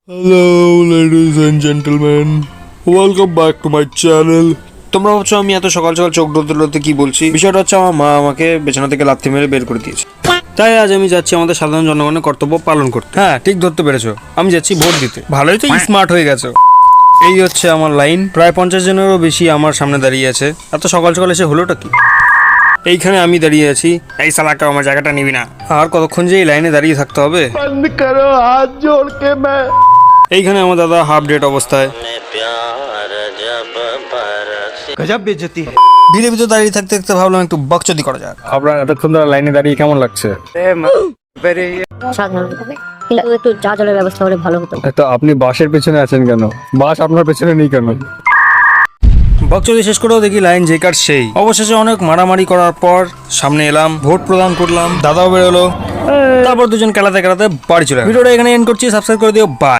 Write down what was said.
Hello ladies and gentleman, welcome back to my channel. তোমরা ভাবছো আমি এত সকাল সকাল চোখ ডলতে কি বলছি? বিষয়টা হচ্ছে আমার মা আমাকে বিছানা থেকে লাথি মেরে বের করে দিয়েছে। তাই আজ আমি যাচ্ছি আমাদের সাধারণ জনগণের কর্তব্য পালন করতে। হ্যাঁ, ঠিক ধরতে পেরেছো, আমি যাচ্ছি ভোট দিতে। ভালোই তো স্মার্ট হয়ে গেছো। এই হচ্ছে আমার লাইন, প্রায় 50 জনেরও বেশি আমার সামনে দাঁড়িয়ে আছে। এত সকাল সকাল এসে হলোটা কি? এইখানে আমি দাঁড়িয়ে আছি, এই সালাকা আমার জায়গাটা নিবি না। আর কতক্ষণ যে এই লাইনে দাঁড়িয়ে থাকতে হবে? बंद करो हाथ जोड़ के मैं এইখানে আমার দাদা হাফ ডেট অবস্থায় गजब बेइज्जती है। ভিড়ের ভিতর দাঁড়িয়ে থাকতে থাকতে ভাবলাম একটু বকচদি করা যাক। আপনার এতক্ষণ ধরে লাইনে দাঁড়িয়ে কেমন লাগছে? সাধারণ কিন্তু একটু চা জলের ব্যবস্থা হলে ভালো হতো। তো আপনি বাসের পেছনে আছেন কেন? বাস আপনার পেছনে নেই কেন? বকচদি শেষ করেও দেখি লাইন যে কার সেই। অবশেষে অনেক মারামারি করার পর সামনে এলাম, ভোট প্রদান করলাম, দাদাও বেরোলো, তারপর দুজন খেলাতে খেলাতে বাড়ি চলে গেলাম। ভিডিওটা এখানে এন্ড করছি, সাবস্ক্রাইব করে দিও, বাই।